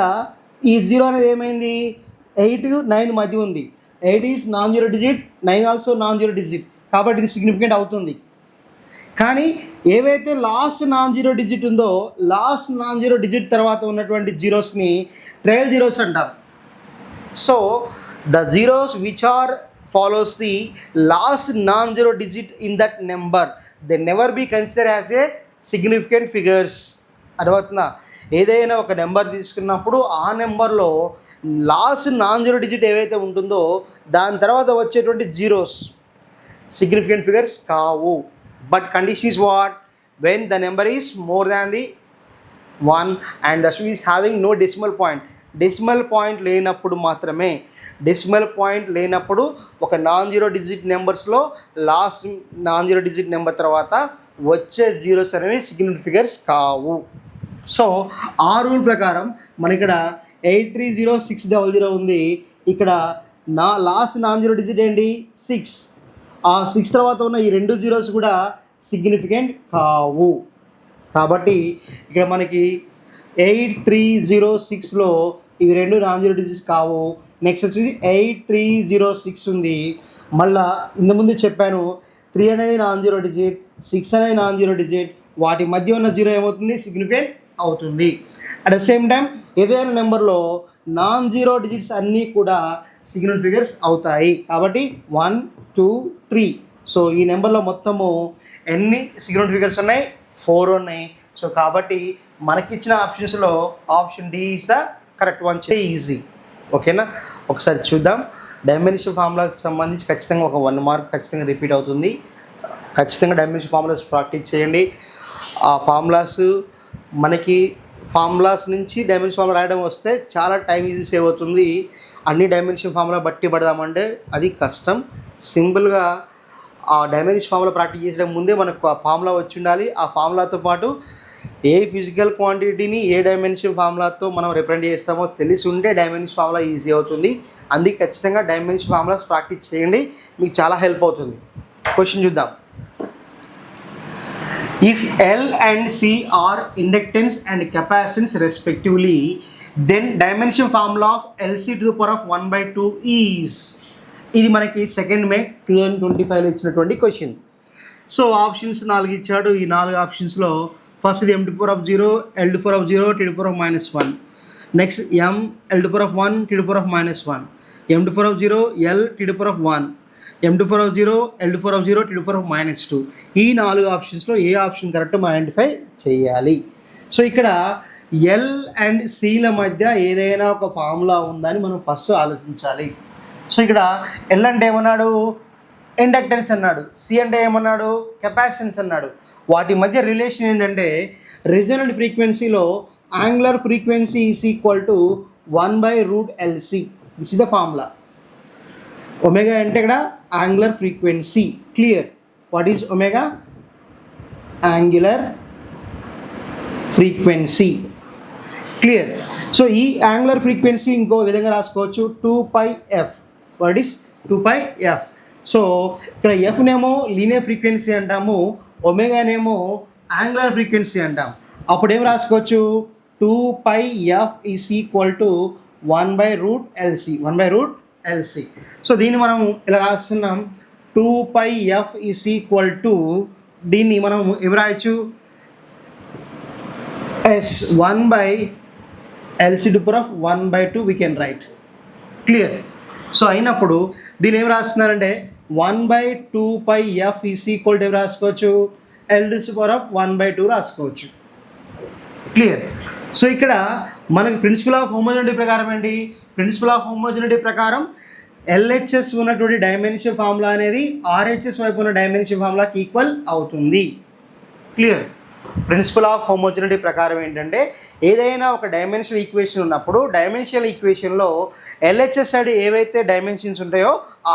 ఈ జీరో అనేది ఏమైంది? 8 9 మధ్య ఉంది. 8 is non zero digit, 9 also non zero digit, కాబట్టి ఇది సిగ్నిఫికెంట్ అవుతుంది. కానీ ఏవైతే లాస్ట్ నాన్ జీరో డిజిట్ ఉందో, లాస్ట్ నాన్ జీరో డిజిట్ తర్వాత ఉన్నటువంటి జీరోస్ని ట్రయల్ జీరోస్ అంటాం. So the zeros which are follows the last non-zero digit in that number, they never be considered as a significant figures. అర్థమవుతుందా? ఏదైనా ఒక number తీసుకున్నప్పుడు ఆ నెంబర్లో లాస్ట్ నాన్ జీరో డిజిట్ ఏవైతే ఉంటుందో దాని తర్వాత వచ్చేటువంటి జీరోస్ సిగ్నిఫికెంట్ ఫిగర్స్ కావు. But condition is what? When the number is more than the 1 and the is having no decimal point. Decimal point లేనప్పుడు మాత్రమే. డెసిమల్ పాయింట్ లేనప్పుడు ఒక నాన్ జీరో డిజిట్ నెంబర్స్లో last non zero digit number తర్వాత వచ్చే zeros అనేవి significant figures కావు. So ఆ రూల్ ప్రకారం మన ఇక్కడ 830 600 ఉంది. ఇక్కడ లాస్ట్ నాన్ జీరో డిజిట్ ఏంటి? 6. ఆ 6 తర్వాత ఉన్న ఈ రెండు జీరోస్ కూడా సిగ్నిఫికెంట్ కావు. కాబట్టి ఇక్కడ మనకి 8306లో ఇవి రెండు నాన్ జీరో డిజిట్ కావు. నెక్స్ట్ వచ్చేసి 8306 ఉంది. మళ్ళా ఇంతకుముందు చెప్పాను 3 అనేది నాన్ జీరో డిజిట్, 6 అనేది నాన్ జీరో డిజిట్, వాటి మధ్య ఉన్న జీరో ఏమవుతుంది? సిగ్నిఫికెంట్ అవుతుంది. అట్ ద సేమ్ టైం ఏదైనా నెంబర్లో నాన్ జీరో డిజిట్స్ అన్నీ కూడా సిగ్నిఫికెంట్ ఫిగర్స్ అవుతాయి. కాబట్టి 1 2 3. సో ఈ నెంబర్లో మొత్తము ఎన్ని సిగ్నిఫికెంట్ ఫిగర్స్ ఉన్నాయి? 4 ఉన్నాయి. సో కాబట్టి మనకిచ్చిన ఆప్షన్స్లో option D is the correct one. Easy. ఓకేనా? ఒకసారి చూద్దాం. డైమెన్షన్ ఫార్ములాకి సంబంధించి ఖచ్చితంగా ఒక 1 మార్క్ ఖచ్చితంగా రిపీట్ అవుతుంది. ఖచ్చితంగా డైమెన్షన్ ఫార్ములాస్ ప్రాక్టీస్ చేయండి. ఆ ఫార్ములాస్ నుంచి డైమెన్షన్ ఫార్ములా రాయడం వస్తే చాలా టైం ఈజీ సేవ్ అవుతుంది. అన్ని డైమెన్షన్ ఫార్ములా బట్టి పడదామంటే అది కష్టం. సింపుల్గా ఆ డైమెన్షన్ ఫార్ములా ప్రాక్టీస్ చేసడం ముందే మనకు ఆ ఫార్ములా వచ్చి ఉండాలి. ఆ ఫార్ములాతో పాటు ఏ ఫిజికల్ క్వాంటిటీని ఏ డైమెన్షన్ ఫార్ములాతో మనం రిప్రజెంట్ చేస్తామో తెలిసి ఉంటే డైమెన్షన్ ఫార్ములా ఈజీ అవుతుంది. అందుకే ఖచ్చితంగా డైమెన్షన్ ఫార్ములాస్ ప్రాక్టీస్ చేయండి, మీకు చాలా హెల్ప్ అవుతుంది. క్వశ్చన్ చూద్దాం. If L and C are inductance and capacitance respectively, then dimension formula of LC to the power of 1/2 is. ఇది మనకి 2 May 2025లో ఇచ్చినటువంటి క్వశ్చన్. సో ఆప్షన్స్ 4 ఇచ్చాడు. ఈ 4 ఆప్షన్స్లో ఫస్ట్ ఇది m to the power of 0, l to the power of 0, t to the power of -1. Next m l to the power of 1, t to the power of -1, m to the power of 0, l t to the power of 1, m to the power of 0, l to the power of 0, t to the power of -2. ఈ 4 ఆప్షన్స్లో ఏ option correct మనం identify చేయాలి. So ఇక్కడ L and సిల మధ్య ఏదైనా ఒక formula ఉందని మనం ఫస్ట్ ఆలోచించాలి. సో ఇక్కడ ఎల్ అంటే ఏమన్నాడు, ఇండక్టెన్స్ అన్నాడు, సి అంటే ఏమన్నాడు, కెపాసిటెన్స్ అన్నాడు. వాటి మధ్య రిలేషన్ ఏంటంటే రెసొనెంట్ ఫ్రీక్వెన్సీలో angular frequency is equal to 1/√LC. This is the formula. Omega అంటే ఇక్కడ angular frequency. Clear? What is omega? Angular frequency. Clear? So ఈ యాంగులర్ ఫ్రీక్వెన్సీ ఇంకో విధంగా రాసుకోవచ్చు, 2πf. What is 2πf? So ఇక్కడ ఎఫ్నేమో లీనియర్ ఫ్రీక్వెన్సీ అంటాము, ఒమేగానేమో angular frequency అంటాం. అప్పుడు ఏం రాసుకోవచ్చు, 2πf is equal to 1/√LC. 1/√LC. So దీన్ని మనం ఇలా రాస్తున్నాం, 2πf ఈజ్ ఈక్వల్ టు, దీన్ని మనం ఏమి రాయొచ్చు, S1/LC to the power of 1/2 we can write. Clear? So అయినప్పుడు దీన్ని ఏం రాస్తున్నారంటే 1/2πf ఈజ్ ఈక్వల్ టు ఏం రాసుకోవచ్చు, L to the power of 1/2 రాసుకోవచ్చు. క్లియర్? సో ఇక్కడ మనకి ప్రిన్సిపల్ ఆఫ్ హోమోజెనిటీ ప్రకారం ఏంటి, ప్రిన్సిపల్ ఆఫ్ హోమోజెనిటీ ప్రకారం LHS ఉన్నటువంటి డైమెన్షన్ ఫార్ములా అనేది RHS వైపు ఉన్న డైమెన్షన్ ఫార్ములాకి ఈక్వల్ అవుతుంది. క్లియర్? ప్రిన్సిపల్ ఆఫ్ హోమోజెనిటీ ప్రకారం ఏంటంటే ఏదైనా ఒక డైమెన్షనల్ ఈక్వేషన్ ఉన్నప్పుడు డైమెన్షనల్ ఈక్వేషన్లో LHS సైడ్ ఏవైతే డైమెన్షన్స్ ఉంటాయో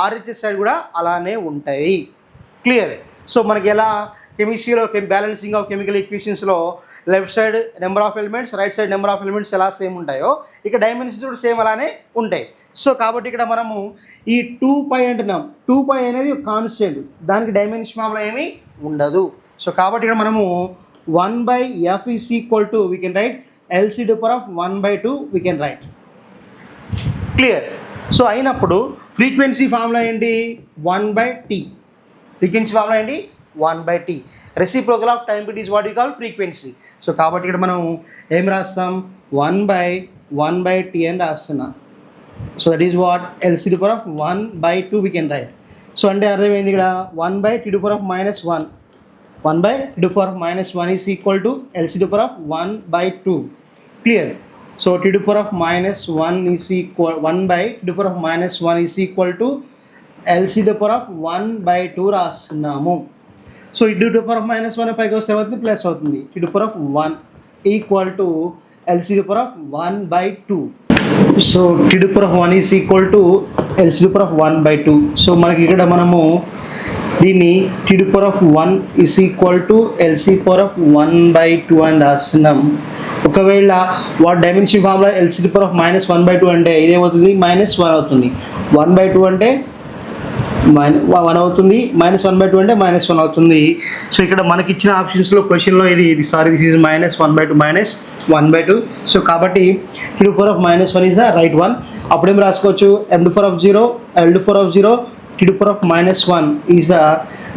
RHS సైడ్ కూడా అలానే ఉంటాయి. క్లియర్? సో మనకి ఎలా కెమిస్ట్రీలో బ్యాలెన్సింగ్ ఆఫ్ కెమికల్ ఈక్వేషన్స్లో left side number of elements, right side number of elements ఎలా సేమ్ ఉంటాయో ఇక డైమెన్షన్స్ కూడా సేమ్ అలానే ఉంటాయి. సో కాబట్టి ఇక్కడ మనము ఈ 2π అంటున్నాం, 2π అనేది కాన్స్టెంట్, దానికి డైమెన్షన్ ఫార్ములా ఏమీ ఉండదు. సో కాబట్టి ఇక్కడ మనము 1/f is equal to, we can write LC to the power of 1/2 we can write. Clear? So అయినప్పుడు ఫ్రీక్వెన్సీ ఫార్ములా ఏంటి, 1/t. ఫ్రీక్వెన్సీ ఫార్ములా ఏంటి, 1/t. Reciprocal of time period is what you call frequency. So కాబట్టి ఇక్కడ మనం ఏం రాస్తాం, 1/1/t అని రాస్తున్నాం. So that is what LC to the power of 1/2 we can write. So అంటే అర్థమైంది ఇక్కడ 1/t to the power of -1, 1/t to the power of -1 is equal to LC to the power of 1/2. Clear? So t to the power of -1 is equal, 1/t to the power of -1 is equal to LC to the power of 1/2 రాస్తున్నాము. So t to the power of -1 పైకి వస్తే అవుతుంది, plus అవుతుంది, t to the power of 1 equal to LC to the power of 1/2. So t to the power of 1 is equal to LC to the power of 1/2. So మనకి ఇక్కడ మనము దీన్ని t to the power of 1 is equal to LC power of 1/2 అని రాస్తున్నాం. ఒకవేళ what dimension formula LC to the power of -1/2 అంటే ఇదేమవుతుంది, -1 అవుతుంది. 1/2 అంటే 1 అవుతుంది, -1/2 అంటే -1 అవుతుంది. సో ఇక్కడ మనకి ఇచ్చిన ఆప్షన్స్లో క్వశ్చన్లో ఇది దిస్ ఈజ్ -1/2 -1/2. సో కాబట్టి t to the power of -1 is the right one. అప్పుడు ఏం రాసుకోవచ్చు, m to the power of 0, l to the power of 0, t to the power of -1 is the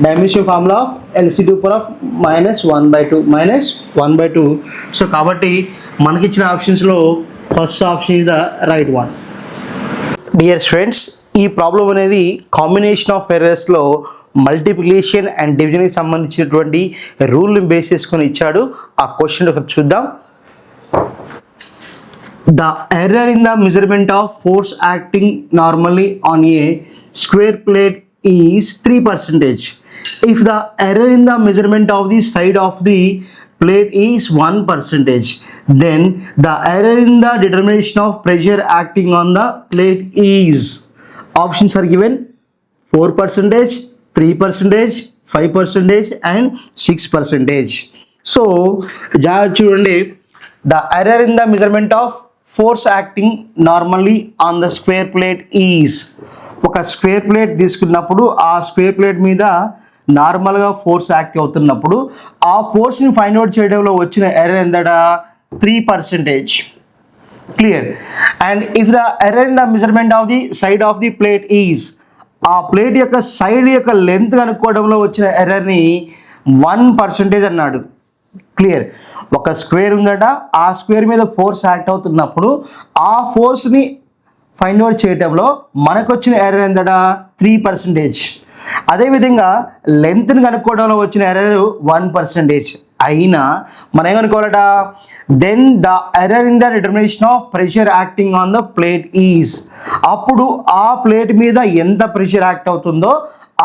dimension formula of LC to the power of -1/2. So కాబట్టి మనకి ఇచ్చిన ఆప్షన్స్లో first option is the right one. Dear students, ఈ problem అనేది combination of ఎర్రర్స్లో multiplication and డివిజన్కి సంబంధించినటువంటి రూల్ని base చేసుకొని ఇచ్చాడు. ఆ క్వశ్చన్ ఒకటి చూద్దాం. The error in the measurement of force acting normally on a square plate is 3%. If the error in the measurement of the side of the plate is 1%, then the error in the determination of pressure acting on the plate is, options are given, 4%, 3%, 5% and 6%. So చూడండి, the error in the measurement of force acting normally on the square plate is, ఒక square plate తీసుకున్నప్పుడు ఆ square plate మీద నార్మల్గా force act అవుతున్నప్పుడు ఆ ఫోర్స్ని find out చేయడంలో వచ్చిన ఎర్రర్ ఎంతట, 3%. Clear? And if the error in the measurement of the side of the plate is, ఆ ప్లేట్ యొక్క సైడ్ యొక్క లెంత్ కనుక్కోవడంలో వచ్చిన ఎర్రర్ని 1% అన్నాడు. క్లియర్. ఒక స్క్వేర్ ఉందట, ఆ స్క్వేర్ మీద ఫోర్స్ యాక్ట్ అవుతున్నప్పుడు ఆ ఫోర్స్ని ఫైండ్ అవుట్ చేయటంలో మనకు వచ్చిన ఎర్రర్ ఎంతట 3%. అదేవిధంగా లెంత్ని కనుక్కోవడంలో వచ్చిన ఎర్రర్ 1%. అయినా మనం ఏమనుకోవాలట, then the error in the determination of pressure acting on the plate is, అప్పుడు ఆ ప్లేట్ మీద ఎంత ప్రెషర్ యాక్ట్ అవుతుందో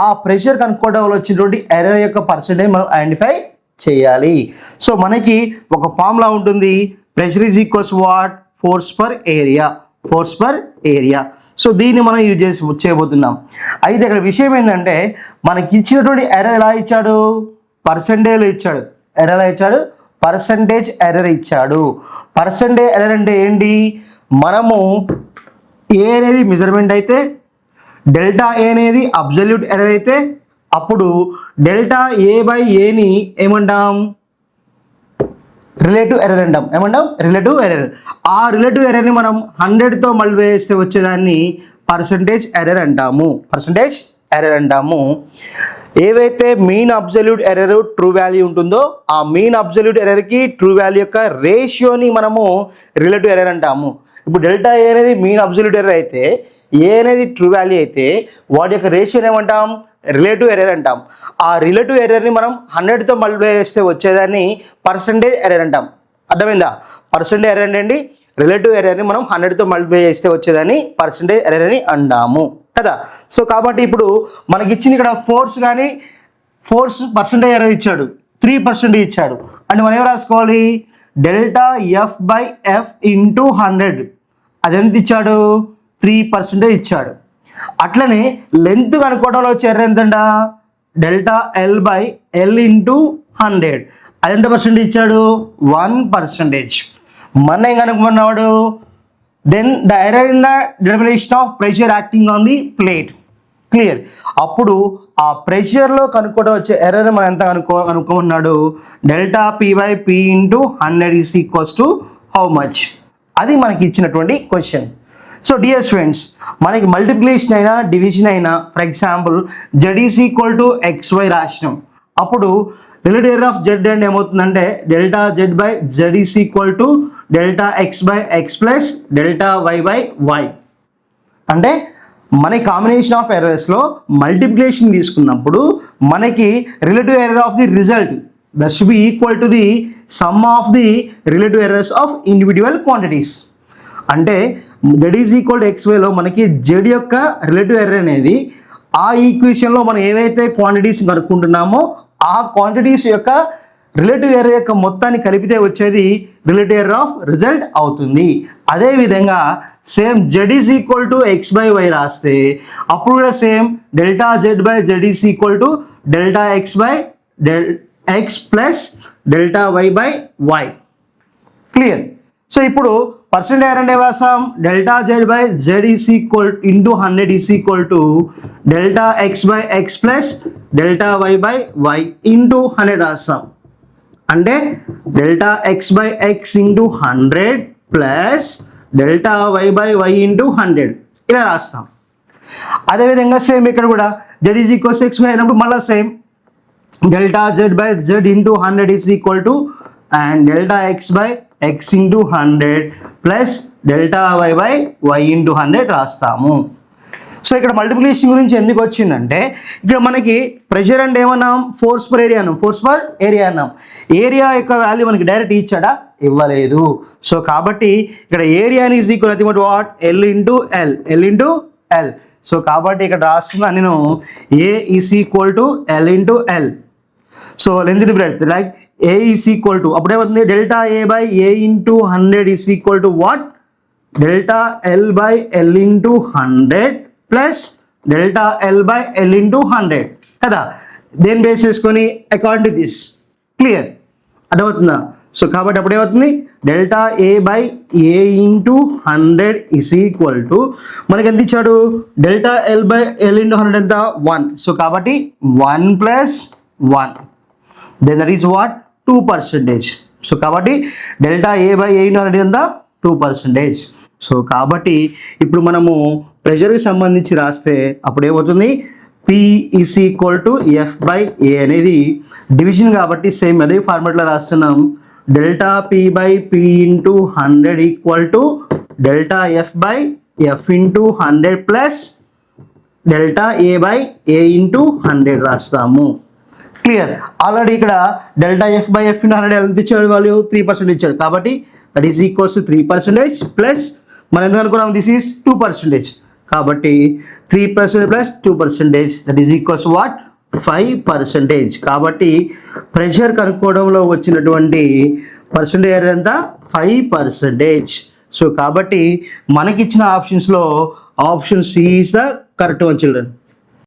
ఆ ప్రెషర్ కనుక్కోవడంలో వచ్చినటువంటి ఎర్రర్ యొక్క పర్సెంటేజ్ మనం ఐడెంటిఫై చేయాలి. సో మనకి ఒక ఫార్ములా ఉంటుంది, pressure is equals what, force per area. So దీన్ని మనం యూజ్ చేయబోతున్నాం. అయితే ఇక్కడ విషయం ఏంటంటే మనకి ఇచ్చినటువంటి ఎర్రర్ ఎలా ఇచ్చాడు, పర్సెంటేజ్ ఇచ్చాడు. ఎర్రర్ ఎలా ఇచ్చాడు, పర్సెంటేజ్ ఎర్రర్ ఇచ్చాడు. పర్సెంటేజ్ ఎర్రర్ అంటే ఏంటి, మనము ఏ అనేది మెజర్మెంట్ అయితే, డెల్టా ఏ అనేది అబ్సల్యూట్ ఎర్రర్ అయితే, అప్పుడు డెల్టా ఏ బై ఏని ఏమంటాం, రిలేటివ్ ఎర్రర్ అంటాం. Relative error. ఆ రిలేటివ్ ఎర్రర్ని మనం 100తో మల్టిప్లై చేస్తే వచ్చేదాన్ని పర్సంటేజ్ ఎర్రర్ అంటాము. ఏవైతే mean absolute error true value ఉంటుందో ఆ మీన్ అబ్సల్యూట్ ఎర్రర్కి ట్రూ వాల్యూ యొక్క రేషియోని మనము రిలేటివ్ ఎర్రర్ అంటాము. ఇప్పుడు డెల్టా ఏ అనేది మీన్ అబ్సల్యూట్ ఎర్రర్ అయితే, ఏ అనేది ట్రూ వాల్యూ అయితే, వాటి యొక్క రేషియోని ఏమంటాం, రిలేటివ్ ఎర్రర్ అంటాం. ఆ రిలేటివ్ ఎర్రర్ని మనం 100తో మల్టిప్లై చేస్తే వచ్చేదాన్ని పర్సంటేజ్ ఎర్రర్ అంటాం. అర్థమైందా? పర్సంటేజ్ ఎర్రర్ అంటే రిలేటివ్ ఎర్రర్ని మనం 100తో మల్టిప్లై చేస్తే వచ్చేదాన్ని పర్సంటేజ్ ఎర్రర్ అని అంటాము కదా. సో కాబట్టి ఇప్పుడు మనకి ఇచ్చింది ఇక్కడ ఫోర్స్ పర్సంటేజ్ ఎర్రర్ ఇచ్చాడు, 3% ఇచ్చాడు. అంటే మనం ఏం రాసుకోవాలి, delta F by F into 100. అదెంత ఇచ్చాడు, 3% ఇచ్చాడు. అట్లనే లెంత్ కనుక్కోవడంలో వచ్చే ఎర్రర్ ఎంతంట, delta L by L into 100. అదెంత పర్సెంట్ ఇచ్చాడు, 1%. మన ఏం కనుక్కున్నాడు, then the error in the determination of pressure acting on the plate. Clear. అప్పుడు ఆ ప్రెషర్లో కనుక్కోవడం వచ్చే ఎర్రర్ మనం ఎంత కనుక్కున్నాడు, delta P by P into 100 is equals to how much. అది మనకి ఇచ్చినటువంటి క్వశ్చన్. సో డియర్ స్టూడెంట్స్, మనకి మల్టిప్లికేషన్ అయినా డివిజన్ అయినా, for example Z is equal to XY రాసినాం. అప్పుడు రిలేటివ్ ఎర్రర్ ఆఫ్ జెడ్ అంటే ఏమవుతుందంటే delta Z by Z is equal to delta X by X plus delta Y by Y. అంటే మన combination of ఎర్రర్స్లో multiplication తీసుకున్నప్పుడు మనకి relative error of the result that should be equal to the sum of the relative errors of individual quantities. అంటే Z is equal to XYలో మనకి Z యొక్క relative error అనేది ఆ ఈక్వేషన్లో మనం ఏవైతే క్వాంటిటీస్ కనుక్కుంటున్నామో ఆ క్వాంటిటీస్ యొక్క రిలేటివ్ ఎర్రర్ యొక్క మొత్తాన్ని కలిపితే వచ్చేది రిలేటివ్ ఎర్రర్ ఆఫ్ రిజల్ట్ అవుతుంది. అదేవిధంగా same Z is equal to X by Y రాస్తే అప్పుడు కూడా same delta Z by Z is equal to delta X by X plus delta Y by Y. Clear. So ఇప్పుడు percentage error అంటే రాస్తాం, delta Z by Z is equal into 100 is equal to delta X by X plus delta Y by Y into 100 రాస్తాం. అంటే delta X by X into 100 plus delta Y by Y into 100 ఇలా రాస్తాం. అదేవిధంగా same ఇక్కడ కూడా Z is equals X by అయినప్పుడు మళ్ళీ same delta Z by Z into 100 is equal to and delta X by X into 100 plus delta Y by Y into 100 రాస్తాము. So ఇక్కడ multiplication గురించి ఎందుకు వచ్చిందంటే ఇక్కడ మనకి ప్రెషర్ అంటే ఏమన్నాం, ఫోర్స్ పర్ ఏరియా అన్నాం. ఏరియా యొక్క వాల్యూ మనకి డైరెక్ట్ ఇచ్చాడా, ఇవ్వలేదు. సో కాబట్టి ఇక్కడ area is equal nothing but what, L into L. So కాబట్టి ఇక్కడ రాస్తున్నా నేను A is equal to L into L. So length breadth like A is equal to అప్పుడు ఏమవుతుంది, delta A by A into 100 is equal to what, delta L by L into 100 plus delta L by L into 100 కదా. దేని base చేసుకొని according to this. Clear. అర్థమవుతుందా? So కాబట్టి అప్పుడు ఏమవుతుంది, delta A by A into 100 is equal to మనకి ఎంత ఇచ్చాడు, delta L by L into 100 ఎంత, 1. సో కాబట్టి 1 plus 1 then that is what, 2%. So కాబట్టి delta A by A into 100 ఎంత, 2%. సో కాబట్టి ఇప్పుడు మనము ప్రెషర్కి సంబంధించి రాస్తే అప్పుడు ఏమవుతుంది, P is equal to F by A అనేది డివిజన్ కాబట్టి సేమ్ అదే ఫార్మాట్లో రాస్తున్నాం. Delta P by P into 100 equal to delta F by F into 100 plus delta A by A into 100 రాస్తాము. క్లియర్. ఆల్రెడీ ఇక్కడ delta F by F into 100 ఎంత ఇచ్చాడు వాళ్ళు 3% ఇచ్చాడు కాబట్టి that is equals to 3% plus మనం ఎందుకు అనుకున్నాం దిస్ ఈస్ 2%. కాబట్టి 3% plus 2% that is equals what 5%. కాబట్టి ప్రెషర్ కనుక్కోవడంలో వచ్చినటువంటి పర్సెంటేజ్ ఎంత 5%. సో కాబట్టి మనకిచ్చిన ఆప్షన్స్లో option C is the correct one children.